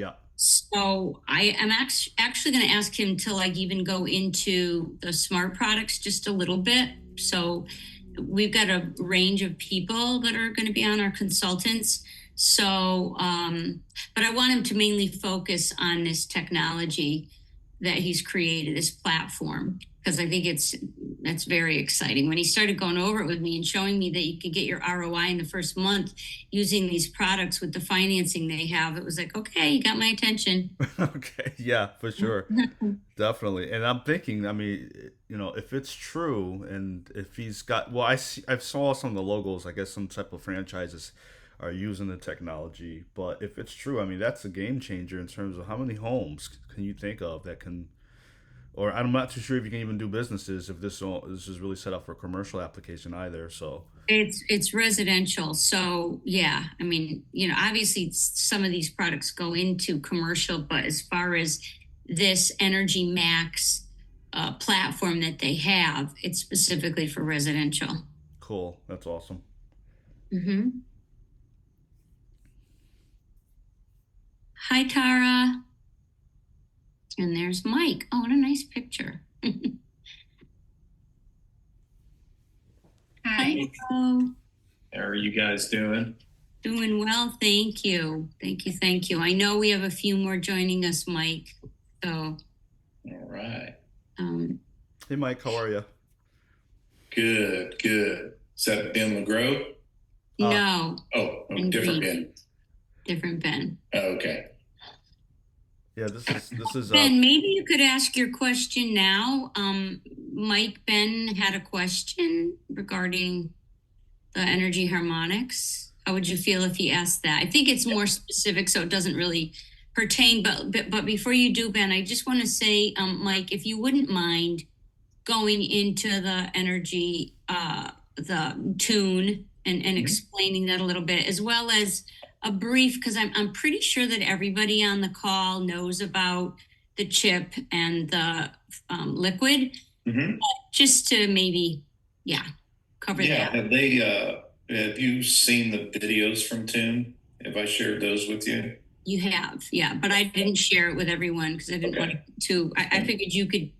Yeah. So I am actually going to ask him to like even go into the smart products just a little bit. So we've got a range of people that are going to be on our consultants. So, but I want him to mainly focus on this technology that he's created, this platform, because I think that's very exciting. When he started going over it with me and showing me that you could get your ROI in the first month using these products with the financing they have, it was like, okay, you got my attention. Okay. Yeah, for sure. Definitely. And I'm thinking, I mean, if it's true and if he's got, well, I saw some of the logos, I guess some type of franchises are using the technology, but if it's true, I mean, that's a game changer in terms of how many homes can you think of that can, or I'm not too sure if you can even do businesses if this is really set up for commercial application either. So, It's residential. So yeah, I mean, obviously some of these products go into commercial, but as far as this Energy Max platform that they have, it's specifically for residential. cool. That's awesome. Hmm. Hi, Tara. And there's Mike. Oh, what a nice picture. Hi, Hi. Joe. How are you guys doing? Doing well, thank you. Thank you, thank you. I know we have a few more joining us, Mike. So, All right. um, Hey, Mike, how are you? Good, good. Is that Ben LeGros? Uh, no, Oh, Ben different Green, Ben. different Ben. Oh, okay. yeah, this is Ben, maybe you could ask your question now. Mike, Ben had a question regarding the energy harmonics. How would you feel if he asked that? I think it's more specific, so it doesn't really pertain. But before you do, Ben, I just want to say, Mike, if you wouldn't mind going into the energy, the tune, and explaining that a little bit, as well as a brief, because I'm pretty sure that everybody on the call knows about the chip and the liquid, Mm-hmm. just to maybe, yeah, cover Yeah. that. Have you seen the videos from Tune? Have I shared those with you? You have, yeah, but I didn't share it with everyone because I didn't want Okay. to. I figured you could,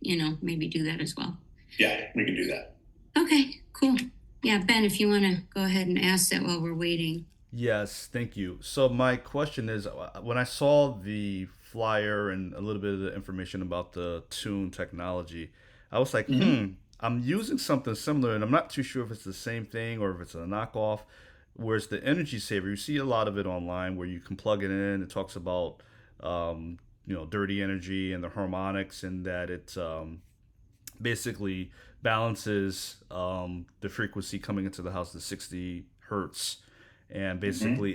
maybe do that as well. Yeah, we can do that. Okay, cool. Yeah, Ben, if you want to go ahead and ask that while we're waiting. Yes, thank you. So my question is, when I saw the flyer and a little bit of the information about the Tune technology, I was like, Mm-hmm. I'm using something similar, and I'm not too sure if it's the same thing or if it's a knockoff. Whereas the Energy Saver, you see a lot of it online where you can plug it in. It talks about, dirty energy and the harmonics, and that it basically balances the frequency coming into the house to 60 hertz, and Mm-hmm. basically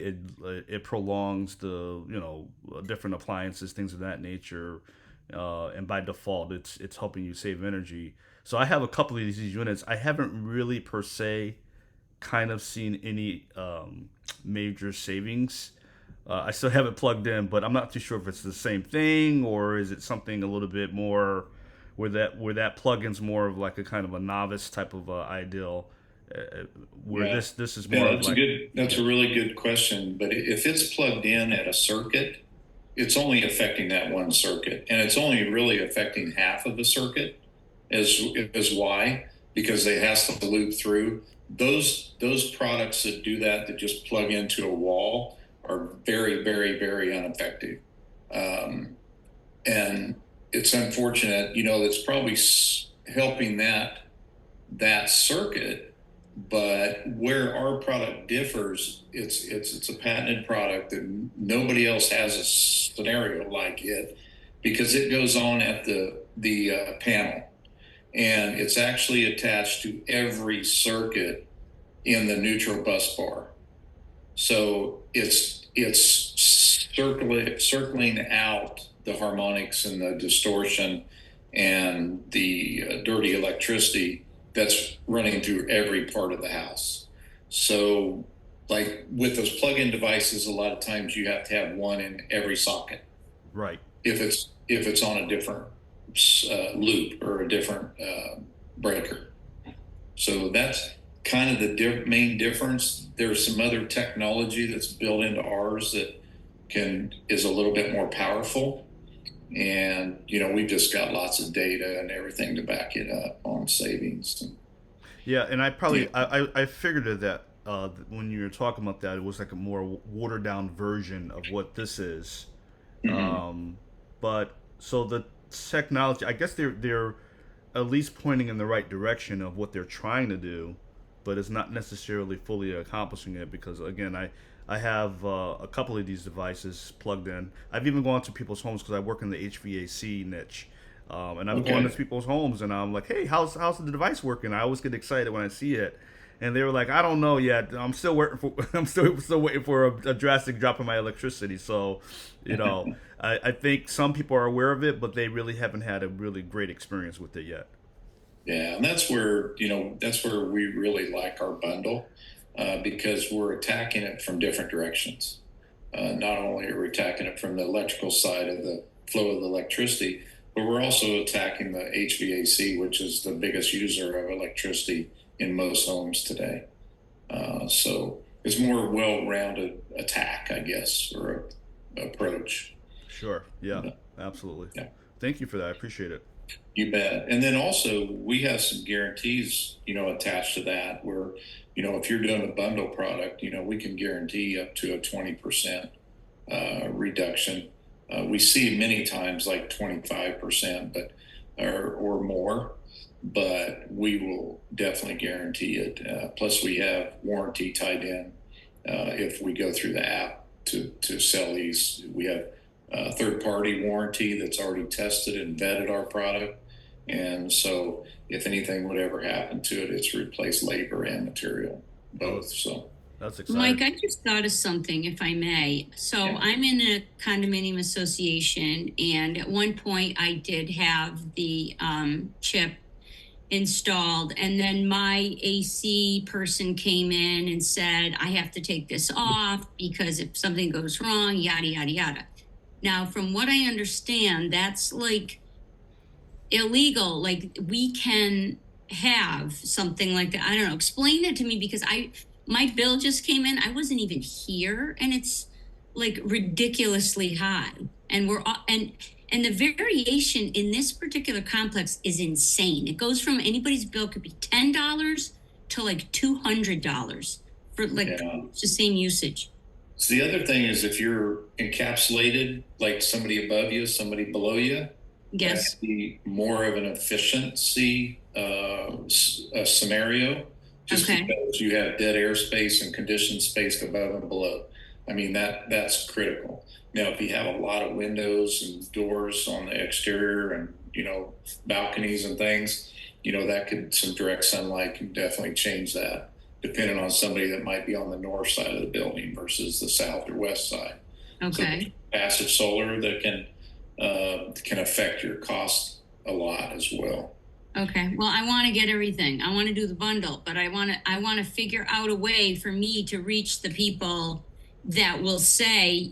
it prolongs the different appliances, things of that nature, and by default it's helping you save energy. So I have a couple of these units. I haven't really per se kind of seen any major savings. I still have it plugged in, but I'm not too sure if it's the same thing or is it something a little bit more where that plugin's more of like a kind of a novice type of ideal, where Yeah. this is more Yeah, of that's a like, good, that's yeah, a really good question. But if it's plugged in at a circuit, it's only affecting that one circuit, and it's only really affecting half of the circuit. Is why, because it has to loop through. Those products that do that, that just plug into a wall, are very, very, very ineffective. Um, and it's unfortunate, it's probably helping that circuit. But where our product differs, it's a patented product that nobody else has a scenario like it, because it goes on at the panel, and it's actually attached to every circuit in the neutral bus bar. So it's circling out the harmonics and the distortion and the dirty electricity that's running through every part of the house. So, like with those plug-in devices, a lot of times you have to have one in every socket right, if it's on a different loop or a different breaker. So that's kind of the main difference. There's some other technology that's built into ours that is a little bit more powerful. And, we've just got lots of data and everything to back it up on savings. Yeah, and I Yeah. probably I figured it that when you were talking about that, it was like a more watered down version of what this is. Mhm. Um, but so the technology, I guess they're at least pointing in the right direction of what they're trying to do, but it's not necessarily fully accomplishing it because again, I have a couple of these devices plugged in. I've even gone to people's homes because I work in the HVAC niche. And I've gone to Okay. people's homes and I'm like, hey, how's the device working? I always get excited when I see it, and they were like, I don't know yet. I'm still waiting for I'm still waiting for a drastic drop in my electricity. So, I think some people are aware of it, but they really haven't had a really great experience with it yet. Yeah, and that's where we really like our bundle, because we're attacking it from different directions. Not only are we attacking it from the electrical side of the flow of the electricity, but we're also attacking the HVAC, which is the biggest user of electricity in most homes today. So it's more well-rounded attack, I guess, or approach. Sure. Yeah. Absolutely. Yeah. Thank you for that. I appreciate it. You bet. And then also we have some guarantees, attached to that where, if you're doing a bundle product, we can guarantee up to a 20% reduction. We see many times like 25%, or more, but we will definitely guarantee it. Plus we have warranty tied in. If we go through the app to sell these, we have third party warranty that's already tested and vetted our product. And so if anything would ever happen to it, it's replaced labor and material, Oh, both. So, that's exciting. Mike, I just thought of something, if I may. So yeah. I'm in a condominium association, and at one point I did have the chip installed, and then my AC person came in and said, I have to take this off because if something goes wrong, yada, yada, yada. Now, from what I understand, that's like illegal. Like we can have something like that. I don't know. Explain it to me because my bill just came in. I wasn't even here, and it's like ridiculously high. And and the variation in this particular complex is insane. It goes from anybody's bill could be $10 to like $200 for like Yeah. the same usage. So the other thing is if you're encapsulated, like somebody above you, somebody below you, that Yes. could be more of an efficiency scenario, just Okay. because you have dead airspace and conditioned space above and below. I mean that's critical. Now, if you have a lot of windows and doors on the exterior and balconies and things, that could some direct sunlight can definitely change that, depending on somebody that might be on the north side of the building versus the south or west side. So Okay. passive solar that can affect your cost a lot as well. Okay. Well, I want to get everything. I want to do the bundle, but I want to figure out a way for me to reach the people that will say,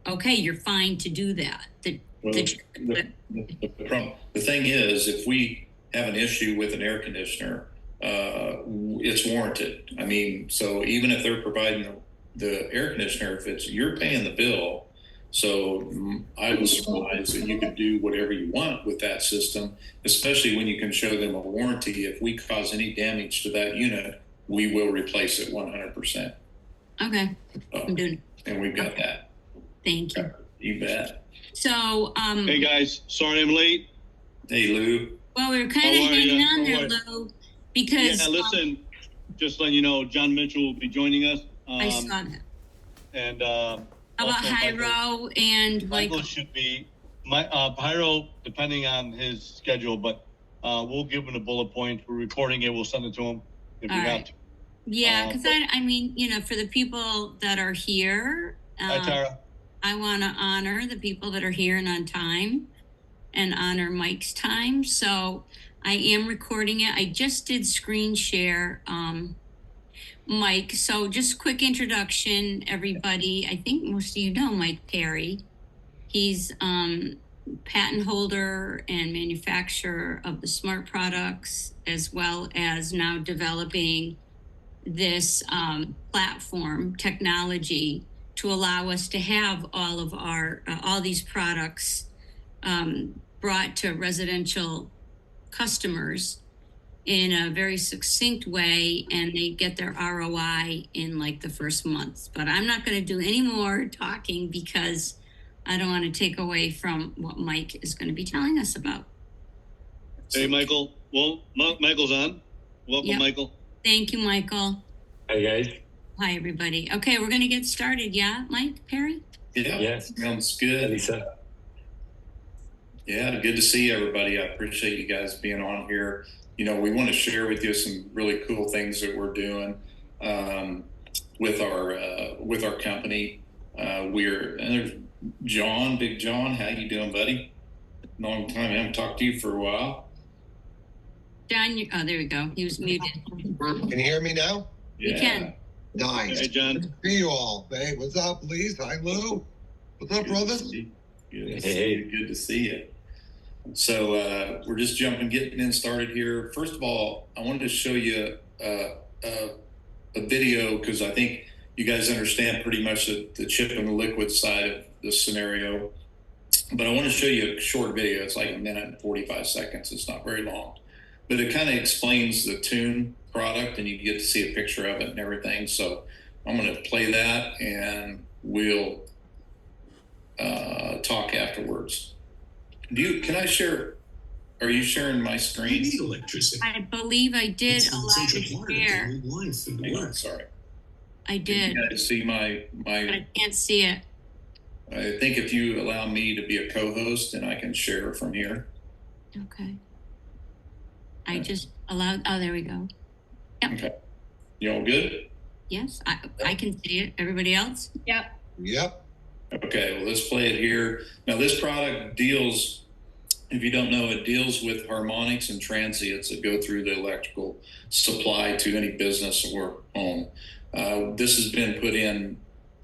okay, you're fine to do that. Well, the thing is, if we have an issue with an air conditioner, it's warranted. I mean, so even if they're providing the air conditioner, if you're paying the bill, so I was surprised that you could do whatever you want with that system, especially when you can show them a warranty. If we cause any damage to that unit, we will replace it 100%. Okay. I'm doing it. And we've got that. Thank you. You bet. So, Hey guys, sorry I'm late. Hey, Lou. well, we were kind of How are hanging ya? on there, How are Lou, because Yeah, listen, just letting you know, John Mitchell will be joining us. I saw that. And How about also Hyro and Michael Michael? should be Pyro, depending on his schedule, but we'll give him the bullet points. We're recording it. We'll send it to him if All we have right. to. Yeah, because I mean, for the people that are here, Hi, Tara. I want to honor the people that are here and on time and honor Mike's time. So I am recording it. I just did screen share, Mike. So just quick introduction, everybody. I think most of you know Mike Perry. He's patent holder and manufacturer of the smart products, as well as now developing this platform technology to allow us to have all of our all these products brought to residential customers in a very succinct way, and they get their ROI in like the first month. But I'm not going to do any more talking because I don't want to take away from what Mike is going to be telling us about. Hey, Michael. Well, Michael's on. Welcome, Yep. Michael. Thank you, Michael. Hi, guys. Hi, everybody. Okay, we're going to get started. Yeah, Mike Perry? Yeah, Yes. sounds Hi, good. Lisa. Yeah, good to see everybody. I appreciate you guys being on here. You know, we want to share with you some really cool things that we're doing with our company. And there's John, Big John. How you doing, buddy? Long time. I haven't talked to you for a while. John, oh, there we go. He was muted. Can you hear me now? You can. Nice. Hey, John. Good to see you all. Hey, what's up, Lise? Hi, Lou. What's up, brothers? Good to see you. So we're just getting in started here. First of all, I wanted to show you a video because I think you guys understand pretty much the chip and the liquid side of this scenario. But I want to show you a short video. It's like a minute and 45 seconds. It's not very long. But it kind of explains the Tune product, and you get to see a picture of it and everything. So I'm going to play that, and we'll talk afterwards. Can I share? Are you sharing my You screen? need electricity. I believe I did It's an allow essential to part of share. daily life and Hang on, work. sorry. I Can did, you guys see my? but I can't see it. I think if you allow me to be a co-host, then I can share from here. Okay. I just allowed, oh, there we go. Okay. You all good? Yes, I can see it. Everybody else? Yep. Okay, well, let's play it here. Now, this product deals, if you don't know, it deals with harmonics and transients that go through the electrical supply to any business or home. This has been put in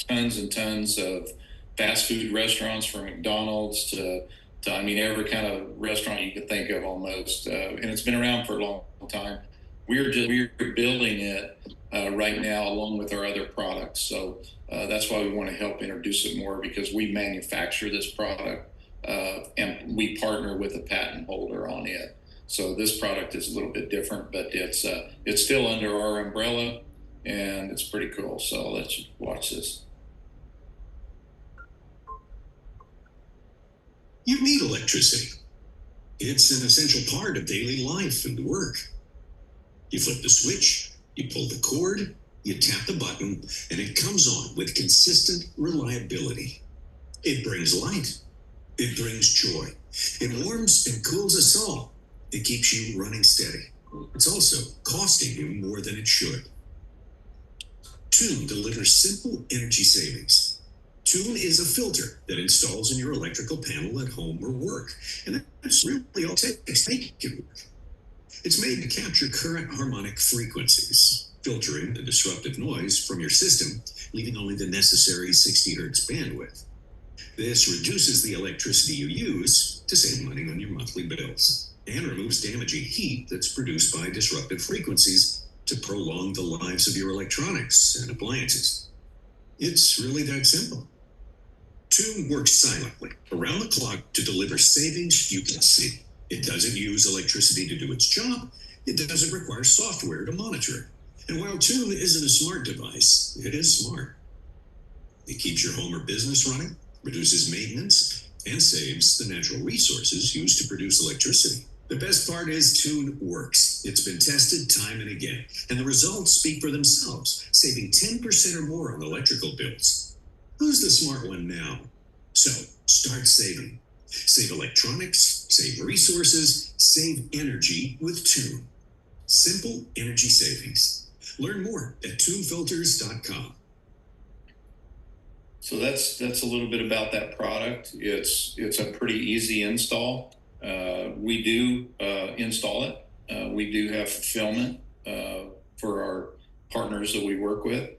tons and tons of fast food restaurants, from McDonald's to I mean, every kind of restaurant you could think of almost. And it's been around for a long time. We're building it right now along with our other products. So that's why we want to help introduce it more, because we manufacture this product and we partner with a patent holder on it. So this product is a little bit different, but it's still under our umbrella, and it's pretty cool. So let's watch this. You need electricity. It's an essential part of daily life and work. You flip the switch, you pull the cord, you tap the button, and it comes on with consistent reliability. It brings light. It brings joy. It warms and cools us all. It keeps you running steady. It's also costing you more than it should. Tune delivers simple energy savings. Tune is a filter that installs in your electrical panel at home or work, and that's really all it takes to make it work. It's made to capture current harmonic frequencies, filtering the disruptive noise from your system, leaving only the necessary 60 hertz bandwidth. This reduces the electricity you use to save money on your monthly bills, and removes damaging heat that's produced by disruptive frequencies to prolong the lives of your electronics and appliances. It's really that simple. Tune works silently, around the clock, to deliver savings you can see. It doesn't use electricity to do its job. It doesn't require software to monitor it. And while Tune isn't a smart device, it is smart. It keeps your home or business running, reduces maintenance, and saves the natural resources used to produce electricity. The best part is Tune works. It's been tested time and again, and the results speak for themselves, saving 10% or more on electrical bills. Who's the smart one now? So start saving. Save electronics, save resources, save energy with Tune. Simple energy savings. Learn more at tunefilters.com. So that's a little bit about that product. It's a pretty easy install. We do install it. We do have fulfillment for our partners that we work with.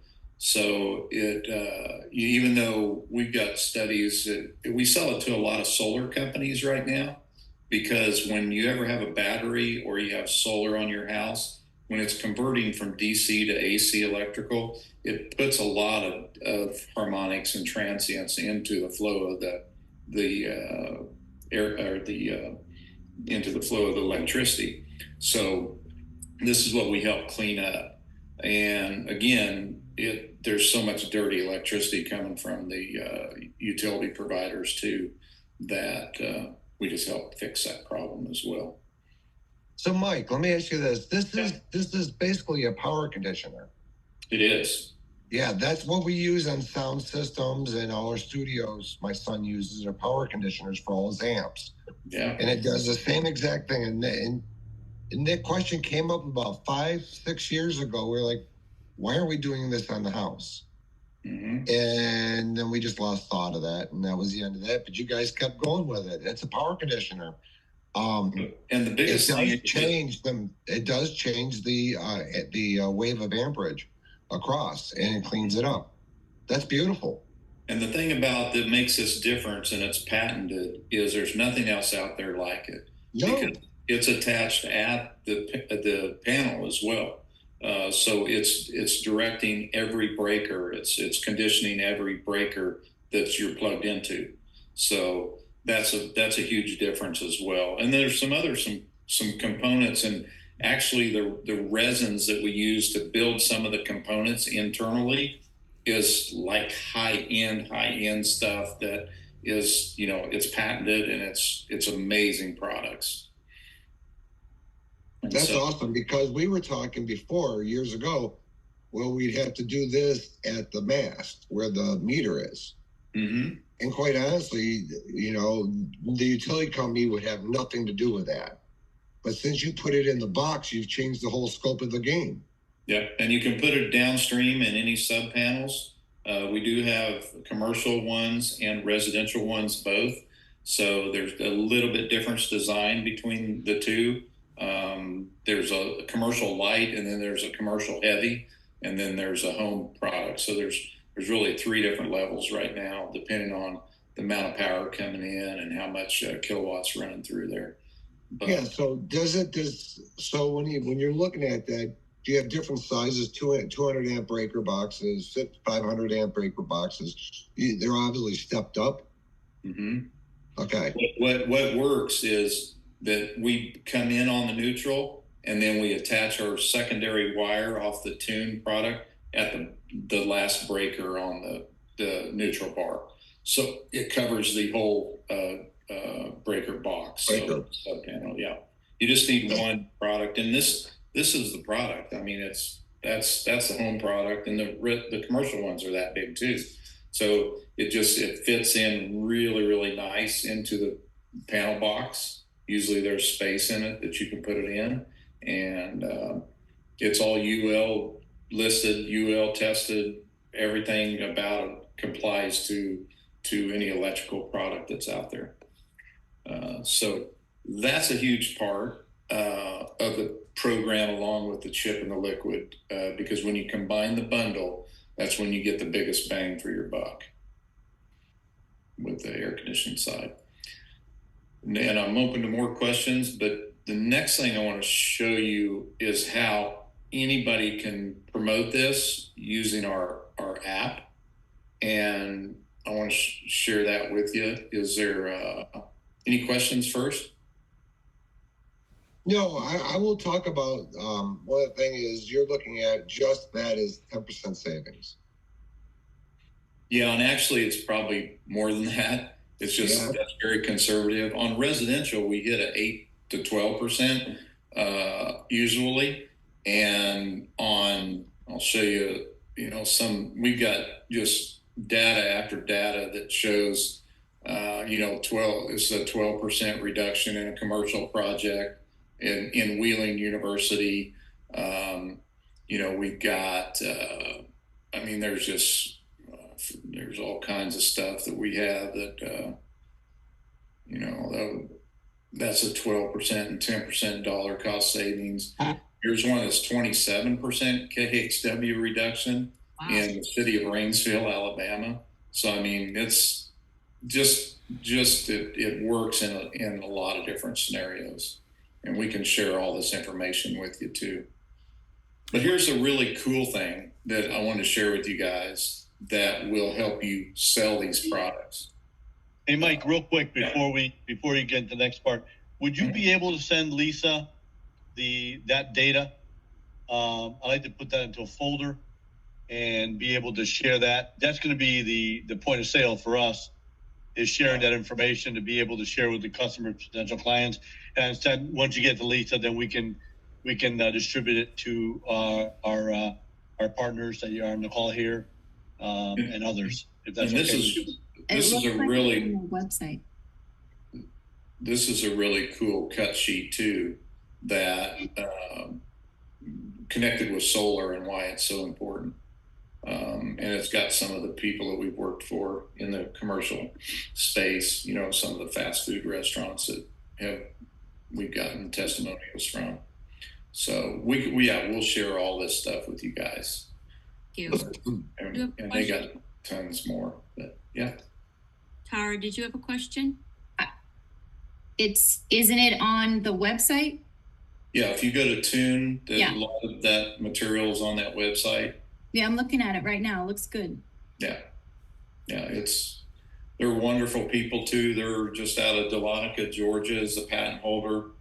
So even though we've got studies, we sell it to a lot of solar companies right now, because when you ever have a battery or you have solar on your house, when it's converting from DC to AC electrical, it puts a lot of harmonics and transients into the flow of the air, or the into the flow of the electricity. So this is what we help clean up. And again, there's so much dirty electricity coming from the utility providers too, that we just help fix that problem as well. So, Mike, let me ask you this. This is basically a power conditioner. It is. Yeah, that's what we use on sound systems in all our studios. My son uses our power conditioners for all his amps. Yeah. And it does the same exact thing. And that question came up about 5-6 years ago. We're like, why are we doing this on the house? Mm-hmm. And then we just lost thought of that, and that was the end of that. But you guys kept going with it. It's a power conditioner. And the biggest thing it does change the wave of amperage across, and it cleans it up. That's beautiful. And the thing about that makes this difference, and it's patented, is there's nothing else out there like it. No. Because it's attached at the panel as well. So it's directing every breaker. It's conditioning every breaker that you're plugged into. So that's a huge difference as well. And there's some components, and actually the resins that we use to build some of the components internally is like high-end stuff that is, it's patented, and it's amazing products. And that's awesome, because we were talking before years ago, well, we'd have to do this at the mast where the meter is. Mm-hmm. And quite honestly, the utility company would have nothing to do with that. But since you put it in the box, you've changed the whole scope of the game. Yeah, and you can put it downstream in any sub panels. We do have commercial ones and residential ones both. So there's a little bit different design between the two. There's a commercial light, and then there's a commercial heavy, and then there's a home product. So there's really 3 different levels right now, depending on the amount of power coming in and how much kilowatts running through there. But, yeah. So so when you're looking at that, do you have different sizes? 200 amp breaker boxes, 500 amp breaker boxes. They're obviously stepped up. Mm-hmm. Okay. What works is that we come in on the neutral, and then we attach our secondary wire off the tune product at the last breaker on the neutral bar. So it covers the whole breaker box. So sub panel, yeah. You just need one product, and this is the product. I mean, that's the home product, and the commercial ones are that big too. So it fits in really, really nice into the panel box. Usually there's space in it that you can put it in, and it's all UL listed, UL tested. Everything about it complies to any electrical product that's out there. So that's a huge part of the program, along with the chip and the liquid, because when you combine the bundle, that's when you get the biggest bang for your buck with the air conditioning side. And I'm open to more questions, but the next thing I want to show you is how anybody can promote this using our app. And I want to share that with you. Is there any questions first? No, I will talk about one of the things is you're looking at just that is 10% savings. Yeah, and actually it's probably more than that. It's just that's very conservative. On residential, we hit an 8 to 12% usually, and I'll show you. We've got just data after data that shows, 12 is a 12% reduction in a commercial project in Wheeling University. We've got. There's all kinds of stuff that we have that, that's a 12% and 10% dollar cost savings. Here's one that's 27% KHW reduction in the city of Rainsville, Alabama. So, I mean, it's it works in a lot of different scenarios, and we can share all this information with you too. But here's a really cool thing that I want to share with you guys that will help you sell these products. Hey, Mike, real quick before you get to the next part, would you be able to send Lisa that data? I'd like to put that into a folder and be able to share that. That's going to be the point of sale for us, is sharing that information to be able to share with the customer, potential clients. And instead, once you get to Lisa, then we can distribute it to our partners that are on the call here, and others, if that's And okay. this is a really website. This is a really cool cut sheet too, that connected with solar and why it's so important. And it's got some of the people that we've worked for in the commercial space, you know, some of the fast food restaurants that we've gotten testimonials from. So we'll share all this stuff with you guys. Thank you. And they got tons more, but yeah. Tara, did you have a question? Isn't it on the website? Yeah, if you go to Tune, Yeah. a lot of that material is on that website. Yeah, I'm looking at it right now. It looks good. Yeah, they're wonderful people too. They're just out of Dahlonega, Georgia, is the patent holder.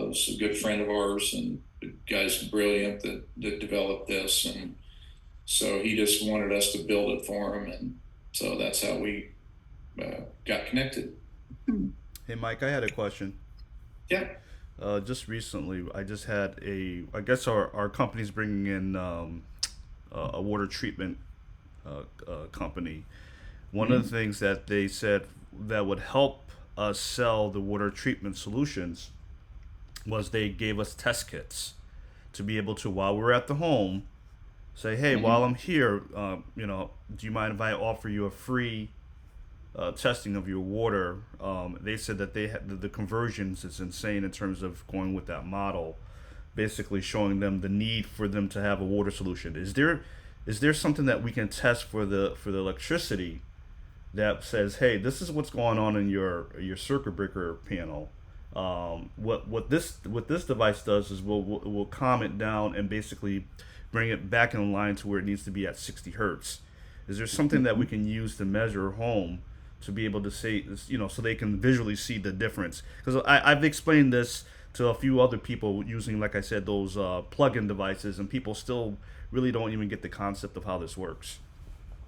It's a good friend of ours, and the guy's brilliant that developed this, and so he just wanted us to build it for him, and so that's how we got connected. Hey, Mike, I had a question. Yeah. Just recently, I just had I guess our company's bringing in a water treatment company. One of the things that they said that would help us sell the water treatment solutions was they gave us test kits to be able to, while we're at the home, say, hey, while I'm here, do you mind if I offer you a free testing of your water? They said that they had the conversions is insane in terms of going with that model, basically showing them the need for them to have a water solution. Is there something that we can test for the electricity that says, hey, this is what's going on in your circuit breaker panel? What this device does is will calm it down and basically bring it back in line to where it needs to be at 60 hertz. Is there something that we can use to measure home to be able to say, so they can visually see the difference? Because I've explained this to a few other people using, like I said, those plug-in devices, and people still really don't even get the concept of how this works.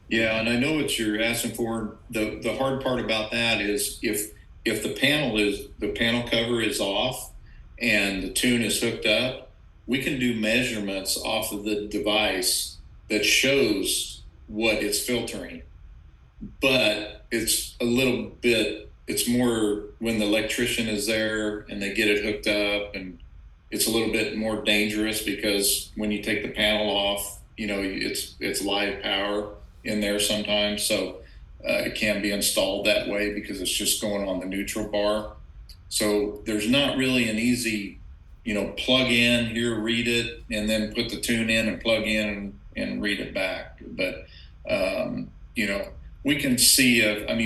Yeah, and I know what you're asking for. The hard part about that is if the panel cover is off and the tune is hooked up, we can do measurements off of the device that shows what it's filtering. But it's it's more when the electrician is there and they get it hooked up, and it's a little bit more dangerous because when you take the panel off, it's live power in there sometimes. So it can be installed that way because it's just going on the neutral bar. So there's not really an easy, plug in here, read it, and then put the tune in and plug in and read it back. But, we can see,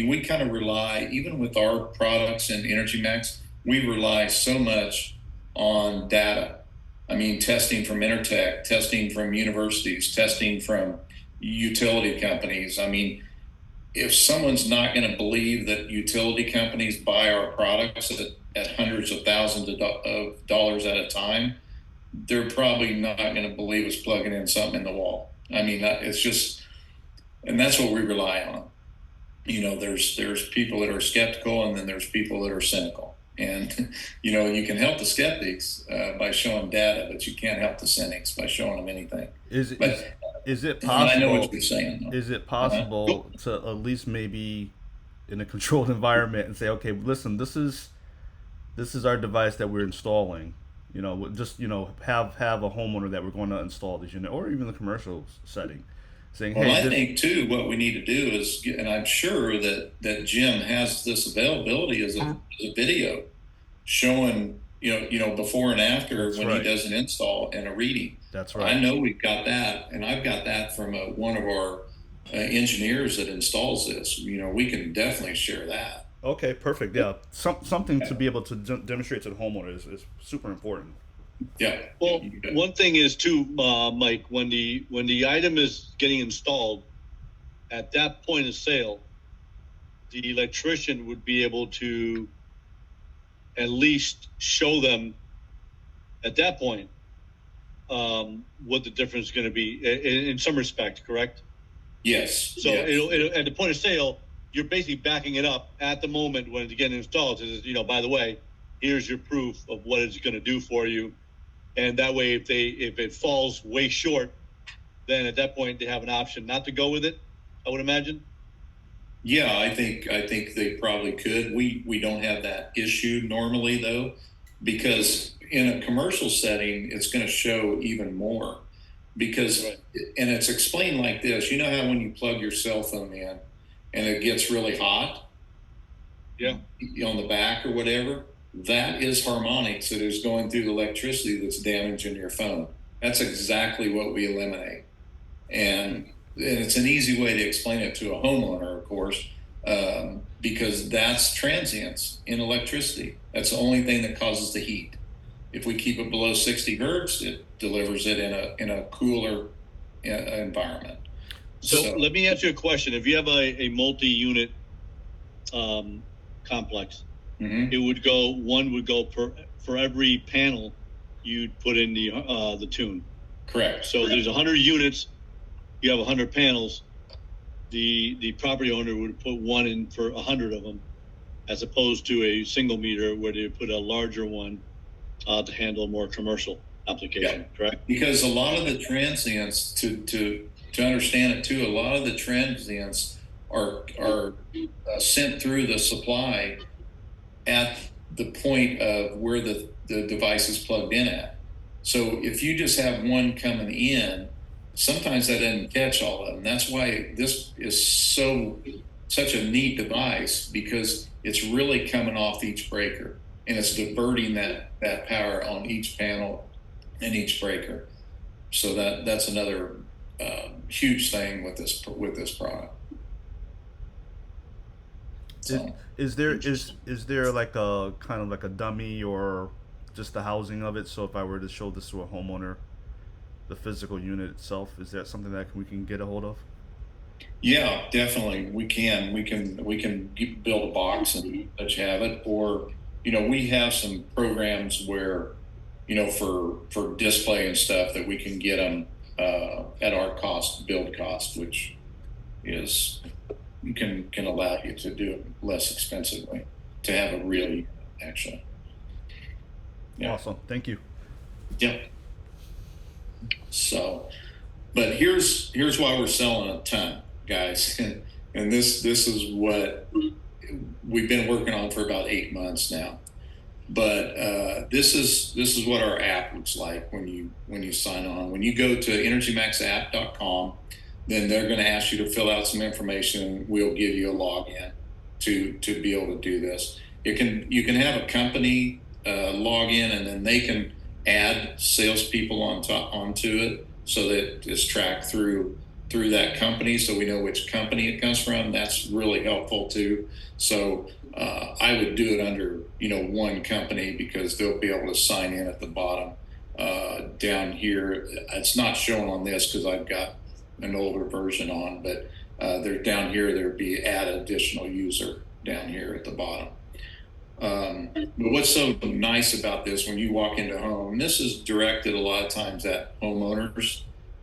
we kind of rely, even with our products in Energy Max, we rely so much on data. Testing from Intertech, testing from universities, testing from utility companies. If someone's not going to believe that utility companies buy our products at hundreds of thousands of dollars at a time, they're probably not going to believe us plugging in something in the wall. It's just, and that's what we rely on. There's people that are skeptical, and then there's people that are cynical. And, you can help the skeptics by showing data, but you can't help the cynics by showing them anything. Is it possible? I know what you're saying, though. Is it possible to at least maybe in a controlled environment and say, okay, listen, this is our device that we're installing. Just have a homeowner that we're going to install this unit, or even the commercial setting, saying, well, hey, I think too, what we need to do is, and I'm sure that Jim has this availability as a video showing, before and after. That's when right. He does an install and a reading. That's right. I know we've got that, and I've got that from one of our engineers that installs this. We can definitely share that. Okay, perfect. Yeah, something to be able to demonstrate to the homeowner is super important. Yeah. Well, one thing is too, Mike, when the item is getting installed, at that point of sale, the electrician would be able to at least show them at that point what the difference is going to be in some respect, correct? Yes. So yes. it'll at the point of sale, you're basically backing it up at the moment when it's getting installed. Is, you know, by the way, here's your proof of what it's going to do for you, and that way, if it falls way short, then at that point they have an option not to go with it, I would imagine. Yeah, I think they probably could. We don't have that issue normally though, because in a commercial setting, it's going to show even more because, Right. and it's explained like this. You know how when you plug your cell phone in and it gets really hot, Yeah. on the back or whatever, that is harmonics that is going through the electricity that's damaging your phone. That's exactly what we eliminate. And it's an easy way to explain it to a homeowner, of course, because that's transients in electricity. That's the only thing that causes the heat. If we keep it below 60 hertz, it delivers it in a cooler environment. So let me ask you a question. If you have a multi-unit complex, Mhm. it would go, one would go for every panel you'd put in the tune. Correct. So there's 100 units, you have 100 panels. The property owner would put one in for 100 of them, as opposed to a single meter where they put a larger one to handle more commercial application. Yeah. Correct? Because a lot of the transients, to understand it too, a lot of the transients are sent through the supply at the point of where the device is plugged in at. So if you just have one coming in, sometimes that doesn't catch all of them. That's why this is such a neat device, because it's really coming off each breaker and it's diverting that power on each panel and each breaker. So that's another huge thing with this product. So, Is there like a kind of like a dummy or just the housing of it? So if I were to show this to a homeowner, the physical unit itself, is that something that we can get a hold of? yeah, definitely we can build a box and let you have it, or we have some programs where for display and stuff that we can get them at our build cost, which is can allow you to do it less expensively to have a real unit, actually. Yeah. Awesome. Thank you. Yeah. So, but here's why we're selling a ton, guys, and this is what we've been working on for about 8 months now. But this is what our app looks like when you sign on. When you go to energymaxapp.com, then they're going to ask you to fill out some information. We'll give you a login to be able to do this. You can have a company login, and then they can add salespeople onto it, so that it's tracked through that company, so we know which company it comes from. That's really helpful too. So I would do it under one company, because they'll be able to sign in at the bottom down here. It's not shown on this because I've got an older version on, but they're down here. There'd be add additional user down here at the bottom. But what's so nice about this, when you walk into a home, and this is directed a lot of times at homeowners,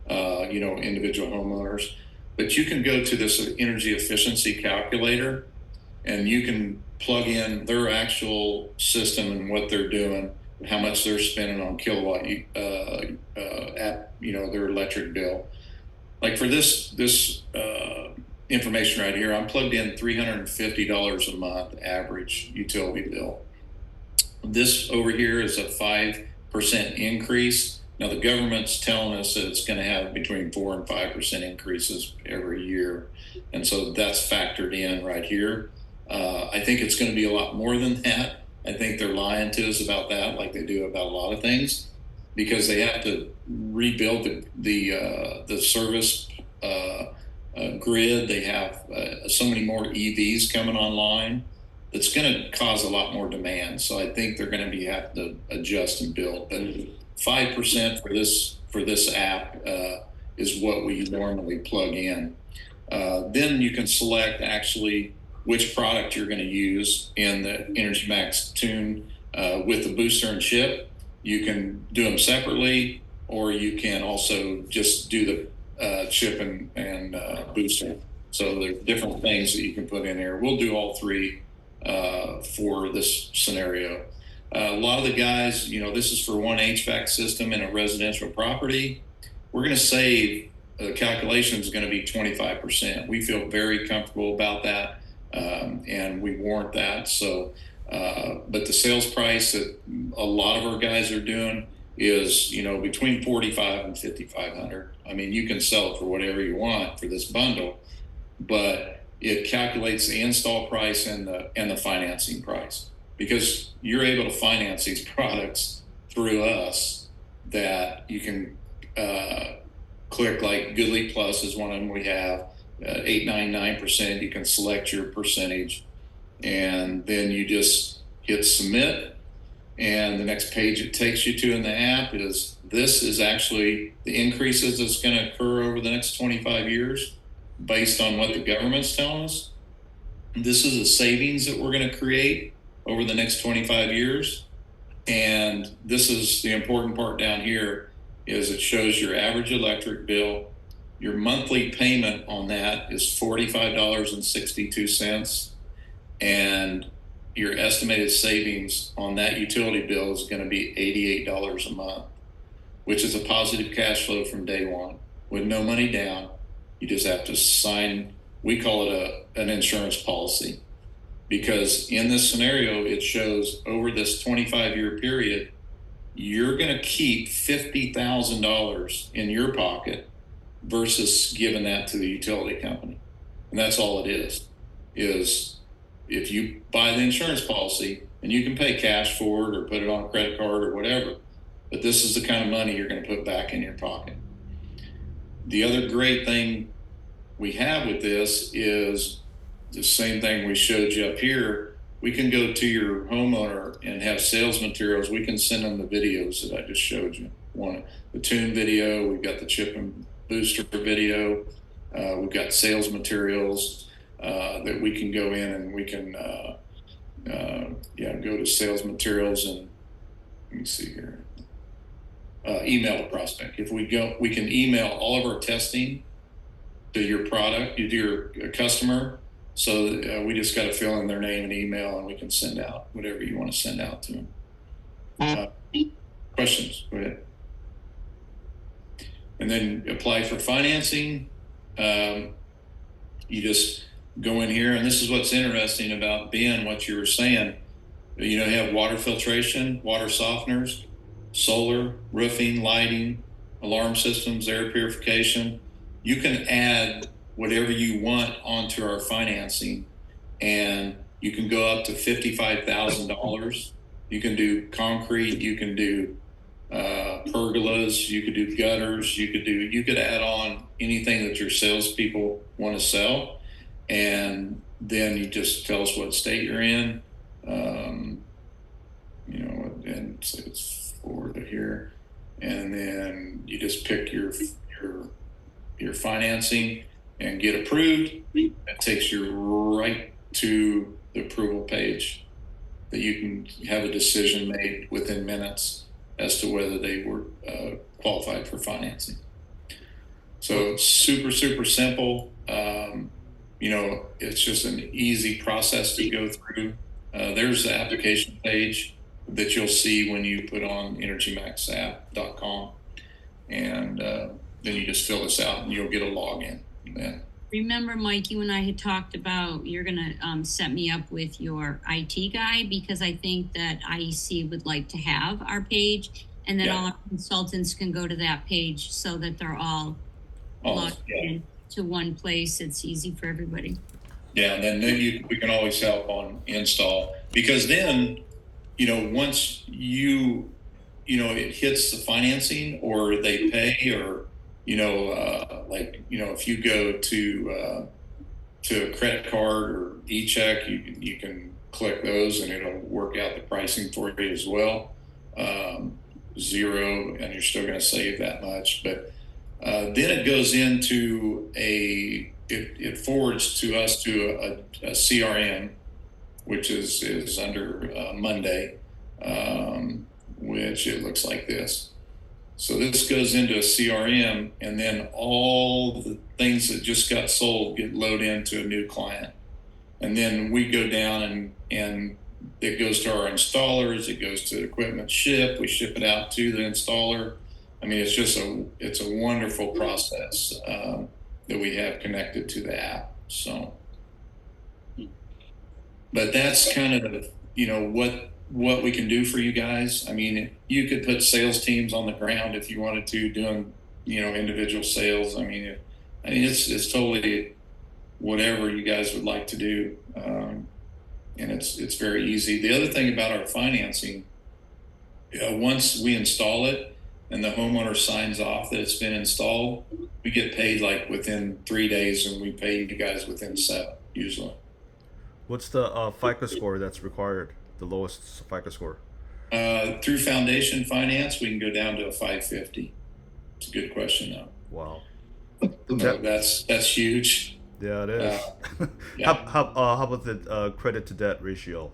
individual homeowners, but you can go to this energy efficiency calculator, and you can plug in their actual system and what they're doing, how much they're spending on kilowatt at their electric bill. Like for this information right here, I'm plugged in $350 a month average utility bill. This over here is a 5% increase. Now the government's telling us that it's going to have between 4 and 5% increases every year, and so that's factored in right here. I think it's going to be a lot more than that. I think they're lying to us about that, like they do about a lot of things, because they have to rebuild the service grid. They have so many more EVs coming online, that's going to cause a lot more demand. So I think they're going to be have to adjust and build. But 5% for this app is what we normally plug in. Then you can select actually which product you're going to use in the Energy Max Tune with the booster and chip. You can do them separately, or you can also just do the chip and booster. So there's different things that you can put in there. We'll do all three for this scenario. A lot of the guys, this is for one HVAC system in a residential property. We're going to save, the calculation is going to be 25%. We feel very comfortable about that, and we warrant that. So, but the sales price that a lot of our guys are doing is, between 4,500 and 5,500. I mean, you can sell it for whatever you want for this bundle, but it calculates the install price and the financing price, because you're able to finance these products through us. That you can click, like Goodly Plus is one of them we have, 899%. You can select your percentage, and then you just hit submit. And the next page it takes you to in the app is, this is actually the increases that's going to occur over the next 25 years based on what the government's telling us. This is the savings that we're going to create over the next 25 years. And this is the important part down here, is it shows your average electric bill. Your monthly payment on that is $45.62. And your estimated savings on that utility bill is going to be $88 a month, which is a positive cash flow from day one with no money down. You just have to sign, we call it an insurance policy, because in this scenario, it shows over this 25-year period, you're going to keep $50,000 in your pocket versus giving that to the utility company. And that's all it is if you buy the insurance policy, and you can pay cash for it or put it on a credit card or whatever, but this is the kind of money you're going to put back in your pocket. The other great thing we have with this is the same thing we showed you up here. We can go to your homeowner and have sales materials. We can send them the videos that I just showed you. The tune video, we've got the chip and booster video, we've got sales materials that we can go in, and we can go to sales materials, and let me see here. Email a prospect. If we can email all of our testing to your product, to your customer. So we just got to fill in their name and email, and we can send out whatever you want to send out to them. Questions? Go ahead. And then apply for financing. You just go in here, and this is what's interesting about Ben, what you were saying. You have water filtration, water softeners, solar, roofing, lighting, alarm systems, air purification. You can add whatever you want onto our financing, and you can go up to $55,000. You can do concrete, you can do pergolas, you could do gutters, you could add on anything that your salespeople want to sell, and then you just tell us what state you're in, and so it's Florida here, and then you just pick your financing and get approved. That takes you right to the approval page that you can have a decision made within minutes as to whether they were qualified for financing. So super, super simple. It's just an easy process to go through. There's the application page that you'll see when you put on energymaxapp.com, and then you just fill this out, and you'll get a login. Then remember, Mike, you and I had talked about you're going to set me up with your IT guy, because I think that IEC would like to have our page, and then all our consultants can go to that page so that they're all logged in to one place. It's easy for everybody. Yeah, and then we can always help on install, because then, once it hits the financing, or they pay, or if you go to a credit card or e-check, you can click those and it'll work out the pricing for you as well. Zero, and you're still going to save that much. But then it goes into it forwards to us to a CRM, which is under Monday, which it looks like this. So this goes into a CRM, and then all the things that just got sold get loaded into a new client. And then we go down and it goes to our installers, it goes to equipment ship, we ship it out to the installer. I mean, it's a wonderful process that we have connected to the app. So, but that's kind of, what we can do for you guys. I mean, you could put sales teams on the ground if you wanted to, doing, individual sales. I mean, it's totally whatever you guys would like to do. And it's very easy. The other thing about our financing, once we install it and the homeowner signs off that it's been installed, we get paid like within 3 days, and we pay you guys within 7 usually. What's the FICO score that's required? The lowest FICO score? Through Foundation Finance, we can go down to a 550. It's a good question, though. Wow. So that's huge. Yeah, it is. Yeah. How about the credit to debt ratio?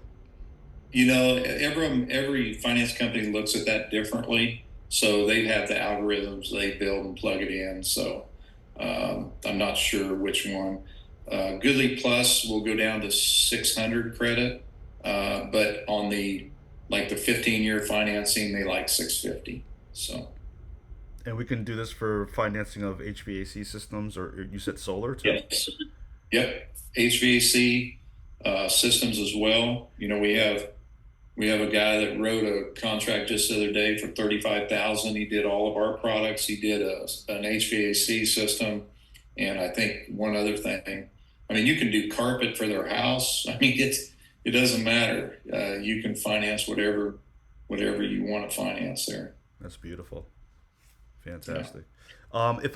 Every finance company looks at that differently. So they have the algorithms they build and plug it in. So I'm not sure which one. Goodly Plus will go down to 600 credit, but on the 15-year financing, they like 650. So. And we can do this for financing of HVAC systems, or you said solar too? Yes. Yep. HVAC systems as well. We have a guy that wrote a contract just the other day for $35,000. He did all of our products. He did an HVAC system, and I think one other thing. I mean, you can do carpet for their house. I mean, it doesn't matter. You can finance whatever you want to finance there. That's beautiful. Fantastic. Yeah. If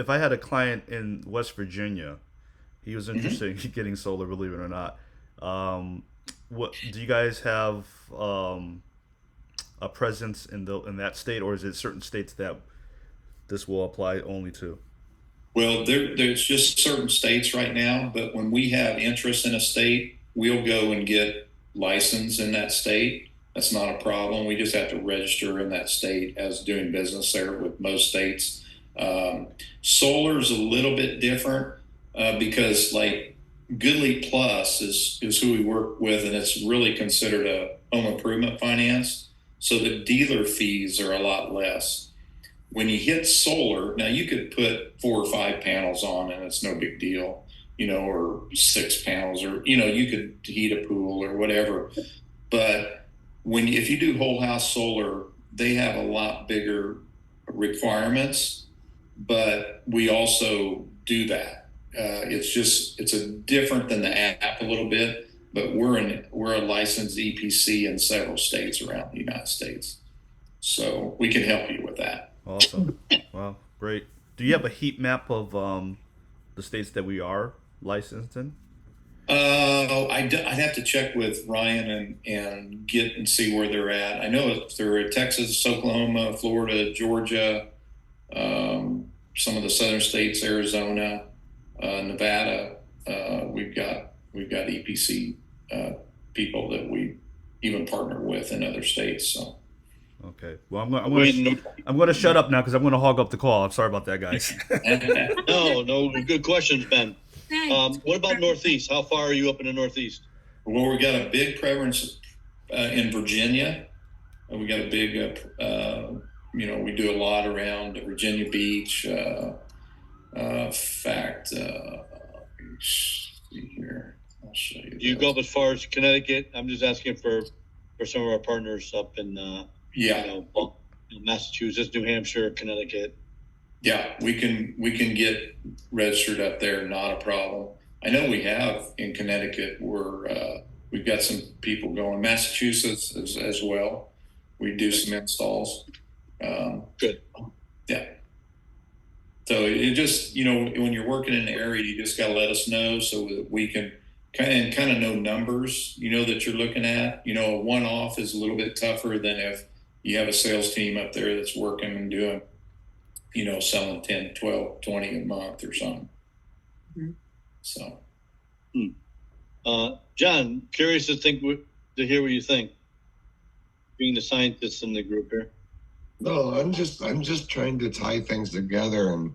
I had a client in West Virginia, he was interested in getting solar, believe it or not. What do you guys have a presence in that state, or is it certain states that this will apply only to? Well, there's just certain states right now, but when we have interest in a state, we'll go and get licensed in that state. That's not a problem. We just have to register in that state as doing business there with most states. Solar is a little bit different because Goodly Plus is who we work with, and it's really considered a home improvement finance. So the dealer fees are a lot less. When you hit solar, now you could put 4 or 5 panels on and it's no big deal, or 6 panels, or, you could heat a pool or whatever. But if you do whole house solar, they have a lot bigger requirements, but we also do that. It's a different than the app a little bit, but we're a licensed EPC in several states around the United States. So we can help you with that. Awesome. Wow. Great. Do you have a heat map of the states that we are licensed in? I'd have to check with Ryan and get and see where they're at. I know they're at Texas, Oklahoma, Florida, Georgia, some of the southern states, Arizona, Nevada. We've got EPC people that we even partner with in other states. So. Okay. Well, I'm going to shut up now because I'm going to hog up the call. I'm sorry about that, guys. No, good questions, Ben. What about Northeast? How far are you up in the Northeast? Well, we got a big preference in Virginia. We got a big, we do a lot around Virginia Beach. See here. I'll show you. Do you go up as far as Connecticut? I'm just asking for some of our partners up in Massachusetts, New Hampshire, Connecticut. Yeah, we can get registered up there, not a problem. I know we have in Connecticut. We've got some people going. Massachusetts as well. We do some installs. Good. Yeah. So it just when you're working in the area, you just got to let us know so that we can kind of know numbers, that you're looking at. A one-off is a little bit tougher than if you have a sales team up there that's working and doing, selling 10, 12, 20 a month or something. Mhm. So. John, curious to hear what you think, being the scientist in the group here. No, I'm just trying to tie things together, and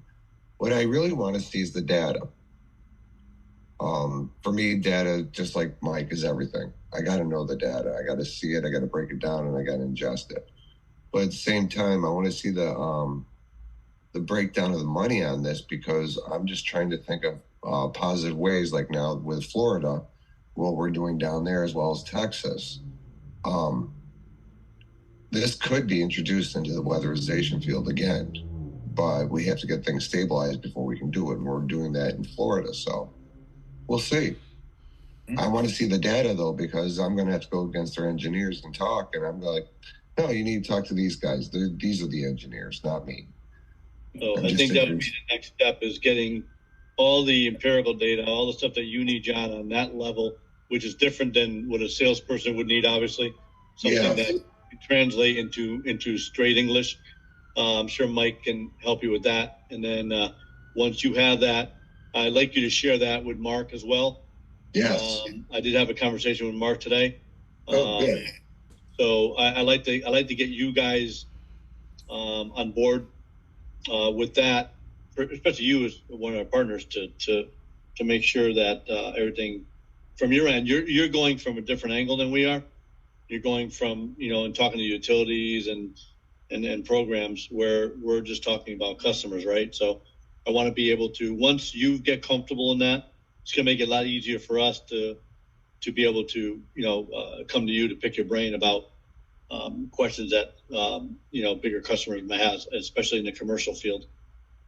what I really want to see is the data. For me, data, just like Mike, is everything. I got to know the data. I got to see it. I got to break it down, and I got to ingest it. But at the same time, I want to see the breakdown of the money on this, because I'm just trying to think of positive ways, like now with Florida, what we're doing down there, as well as Texas. This could be introduced into the weatherization field again, but we have to get things stabilized before we can do it. And we're doing that in Florida, so we'll see. I want to see the data, though, because I'm going to have to go against their engineers and talk, and I'm like, no, you need to talk to these guys. These are the engineers, not me. So I think that would be the next step, is getting all the empirical data, all the stuff that you need, John, on that level, which is different than what a salesperson would need, obviously. Something that you translate into straight English. I'm sure Mike can help you with that. And then once you have that, I'd like you to share that with Mark as well. Yes. I did have a conversation with Mark today. Good. So I like to get you guys on board with that, especially you as one of our partners, to make sure that everything from your end, you're going from a different angle than we are. You're going from, and talking to utilities and programs, where we're just talking about customers, right? So I want to be able to, once you get comfortable in that, it's going to make it a lot easier for us to be able to, come to you to pick your brain about questions that, bigger customers may have, especially in the commercial field.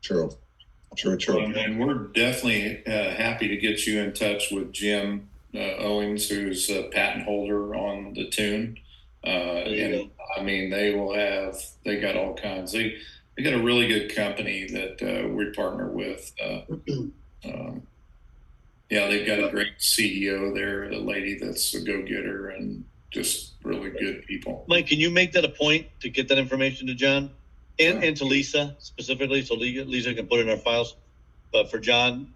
True. And we're definitely happy to get you in touch with Jim Owens, who's a patent holder on the tune. And I mean, they got all kinds. They got a really good company that we partner with. They've got a great CEO there, a lady that's a go-getter and just really good people. Mike, can you make that a point to get that information to John and to Lisa specifically, so Lisa can put it in our files? But for John,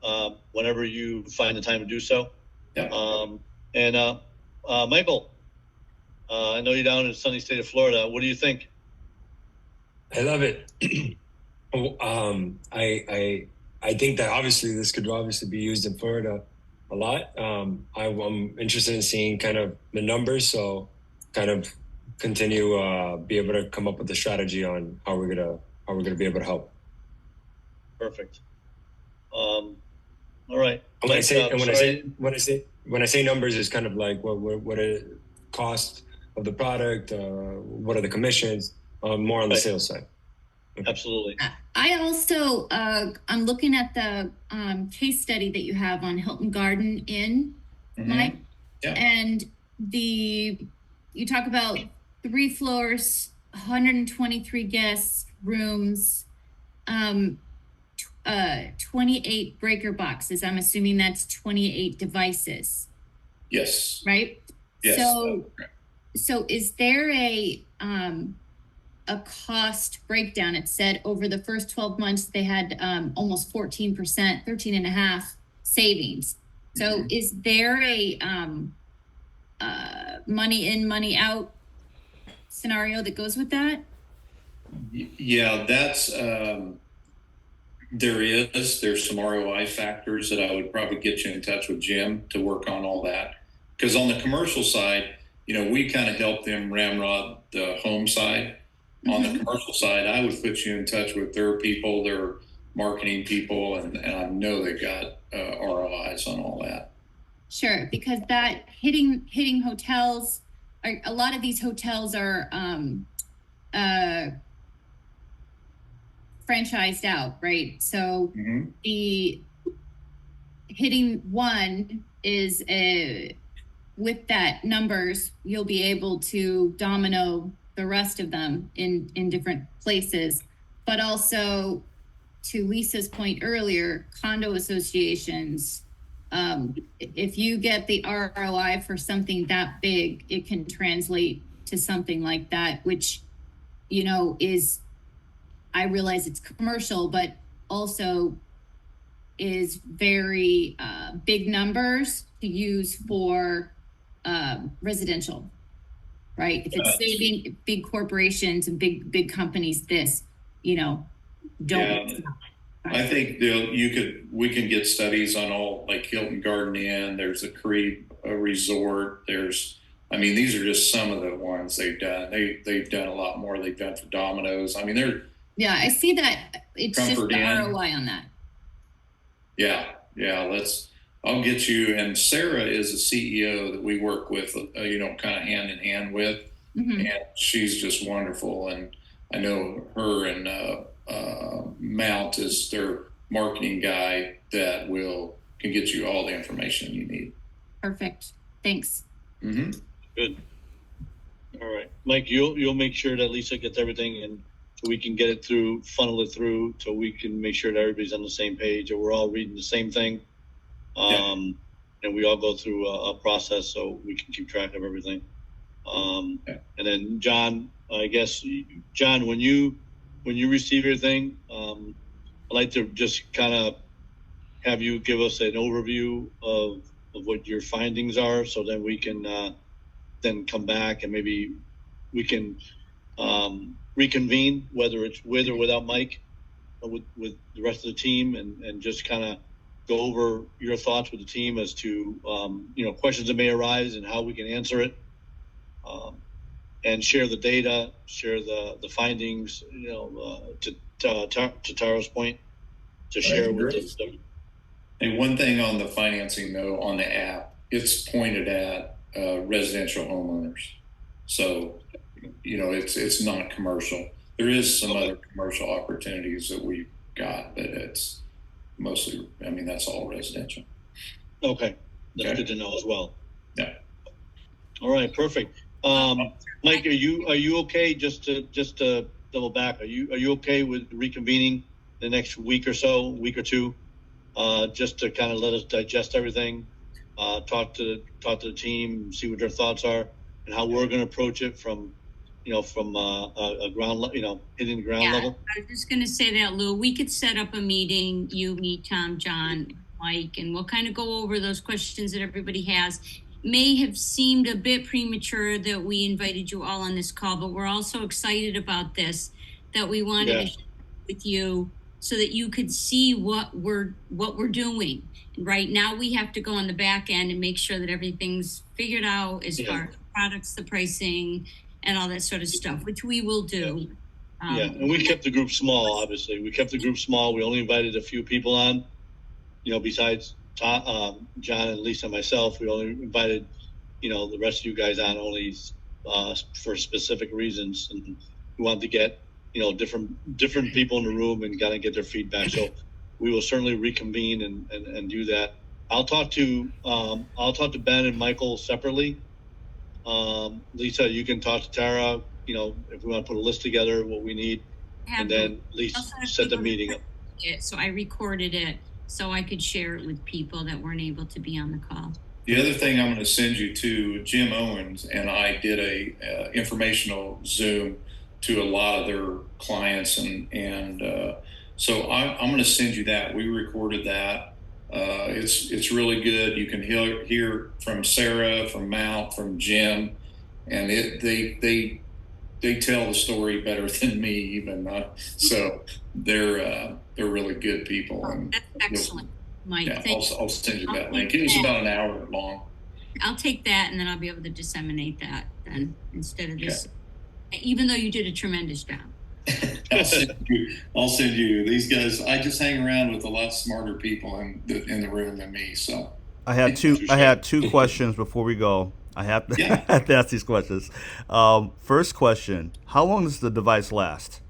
whenever you find the time to do so. Yeah. Michael, I know you're down in the sunny state of Florida. What do you think? I love it. I think that obviously this could be used in Florida a lot. I'm interested in seeing kind of the numbers, so kind of continue be able to come up with a strategy on how we're gonna be able to help. Perfect. All right. And when I say numbers, it's kind of like what a cost of the product, what are the commissions, more on the sales side. Okay. Absolutely. I also, I'm looking at the case study that you have on Hilton Garden Inn, Mike. Yeah. And you talk about 3 floors, 123 guests, rooms, 28 breaker boxes. I'm assuming that's 28 devices. Yes. Right? Yes. So is there a cost breakdown? It said over the first 12 months, they had almost 14%, 13.5% savings. So is there a money in, money out scenario that goes with that? Yeah, that's, there's some ROI factors that I would probably get you in touch with Jim to work on all that. Because on the commercial side, we kind of help them ramrod the home side. On the commercial side, I would put you in touch with their people, their marketing people, and I know they got ROIs on all that. Sure, because that hitting hotels, a lot of these hotels are franchised out, right? So the hitting one is with that numbers, you'll be able to domino the rest of them in different places. But also, to Lisa's point earlier, condo associations, if you get the ROI for something that big, it can translate to something like that, which, you know, is, I realize it's commercial, but also is very big numbers to use for residential, right? If it's saving big corporations and big companies, this, you know, don't. Yeah. I think we can get studies on all, like Hilton Garden Inn. There's a Creed resort. I mean, these are just some of the ones they've done. They've done a lot more. They've done for Domino's. I mean, yeah, I see that. It's just the ROI on that. Yeah. I'll get you. And Sarah is a CEO that we work with, kind of hand in hand with, and she's just wonderful. And I know her and Mount is their marketing guy that can get you all the information you need. Perfect. Thanks. Good. All right, Mike, you'll make sure that Lisa gets everything, and so we can get it through, funnel it through, so we can make sure that everybody's on the same page or we're all reading the same thing. And we all go through a process so we can keep track of everything. And then John, I guess, John, when you receive your thing, I'd like to just kind of have you give us an overview of what your findings are, so then we can then come back and maybe we can reconvene, whether it's with or without Mike, with the rest of the team, and just kind of go over your thoughts with the team as to questions that may arise and how we can answer it, and share the data, share the findings, to Taro's point, to share with the. And one thing on the financing, though, on the app, it's pointed at residential homeowners. So, it's not commercial. There is some other commercial opportunities that we've got, but it's mostly, that's all residential. Okay. That's good to know as well. Yeah. All right. Perfect. Mike, are you okay? Just to double back, are you okay with reconvening the next week or week or two, just to kind of let us digest everything, talk to the team, see what their thoughts are, and how we're going to approach it from a ground, hitting the ground level? I was just going to say that, Lou. We could set up a meeting, you, me, Tom, John, Mike, and we'll kind of go over those questions that everybody has. May have seemed a bit premature that we invited you all on this call, but we're also excited about this, that we wanted to share with you so that you could see what we're doing. Right now, we have to go on the back end and make sure that everything's figured out as far as the products, the pricing, and all that sort of stuff, which we will do. And we kept the group small, obviously. We kept the group small. We only invited a few people on, besides John and Lisa and myself. We only invited, the rest of you guys on only for specific reasons. And we wanted to get, different people in the room and kind of get their feedback. So we will certainly reconvene and do that. I'll talk to Ben and Michael separately. Lisa, you can talk to Tara, if we want to put a list together, what we need, and then Lisa set the meeting up. So I recorded it so I could share it with people that weren't able to be on the call. The other thing I'm going to send you to, Jim Owens and I did a informational Zoom to a lot of their clients, and so I'm going to send you that. We recorded that. It's really good. You can hear from Sarah, from Mount, from Jim, and they tell the story better than me even. So they're really good people. And that's excellent, Mike. Yeah, I'll send you that link. It was about an hour long. I'll take that, and then I'll be able to disseminate that then instead of this. Even though you did a tremendous job. I'll send you these guys. I just hang around with a lot smarter people in the room than me. So I had two questions before we go. I have to ask these questions. First question: how long does the device last?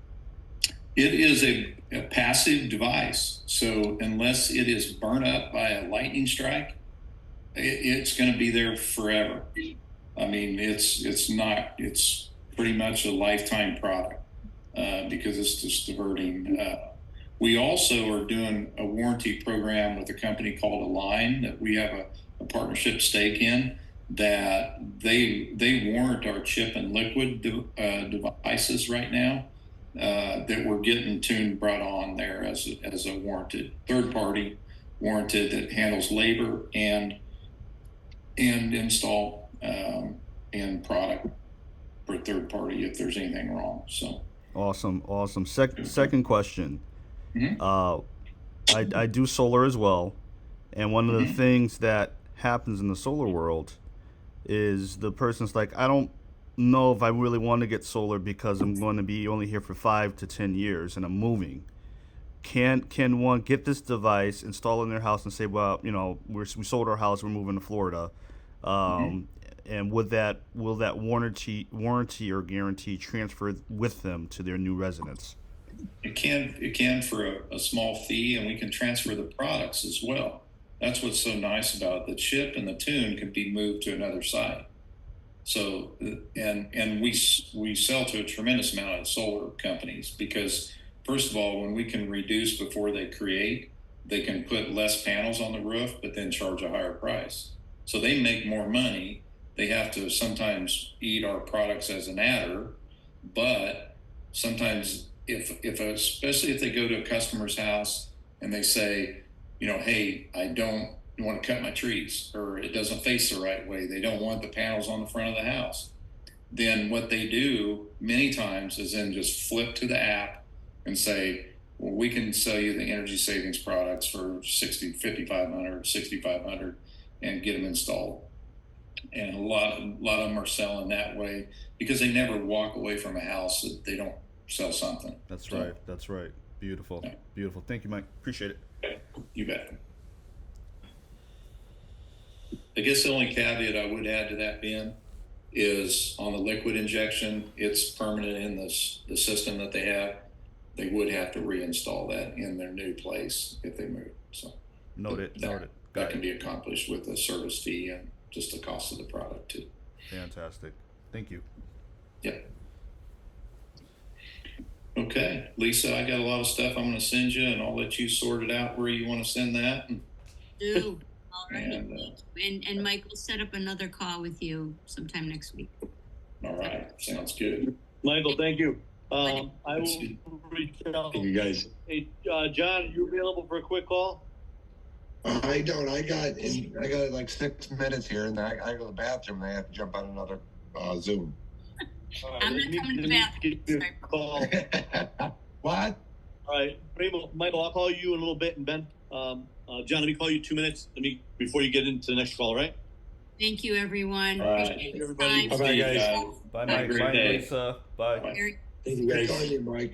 It is a passive device, so unless it is burnt up by a lightning strike, it's going to be there forever. It's pretty much a lifetime product. Because it's just diverting We also are doing a warranty program with a company called Align that we have a partnership stake in, that they warrant our chip and liquid devices right now, that we're getting tuned brought on there as a warranted third party warranted that handles labor and install and product for third party if there's anything wrong. So Awesome. Second question. Mhm. I do solar as well, and one of the things that happens in the solar world is the person's like, I don't know if I really want to get solar because I'm going to be only here for 5 to 10 years and I'm moving. Can one get this device, install it in their house, and say, well, we sold our house, we're moving to Florida, and will that warranty or guarantee transfer with them to their new residence? It can for a small fee, and we can transfer the products as well. That's what's so nice about it. The chip and the tune can be moved to another site. So and we sell to a tremendous amount of solar companies because, first of all, when we can reduce before they create, they can put less panels on the roof, but then charge a higher price. So they make more money. They have to sometimes eat our products as an adder, but sometimes especially if they go to a customer's house and they say, hey, I don't want to cut my trees, or it doesn't face the right way, they don't want the panels on the front of the house, then what they do many times is then just flip to the app and say, well, we can sell you the energy savings products for $5,500 and get them installed. And a lot of them are selling that way because they never walk away from a house that they don't sell something. That's right. Beautiful. Yeah. Beautiful. Thank you, Mike. Appreciate it. You bet. I guess the only caveat I would add to that, Ben, is on the liquid injection, it's permanent in the system that they have. They would have to reinstall that in their new place if they move. So Noted. That can be accomplished with a service fee and just the cost of the product too. Fantastic. Thank you. Yeah. Okay, Lisa, I got a lot of stuff I'm going to send you, and I'll let you sort it out where you want to send that. Do. All right. And, And Mike will set up another call with you sometime next week. all right, sounds good. Michael, thank you. I That's will good. reach out. Thank you guys. Hey, John, you available for a quick call? I don't. I got like 6 minutes here, and I go to the bathroom, and I have to jump on another Zoom. All right, I'm let not me- coming to let me bathroom. give you a call. What? All right, Michael, I'll call you in a little bit, and Ben, John, let me call you 2 minutes. Before you get into the next call, right? Thank you, everyone. All right. Appreciate Thank you, your everybody. time. Bye-bye, guys. Bye, Have a Mike. great Bye, day. Lisa. Bye. Bye. Very Thank you, Good guys. on you, Mike.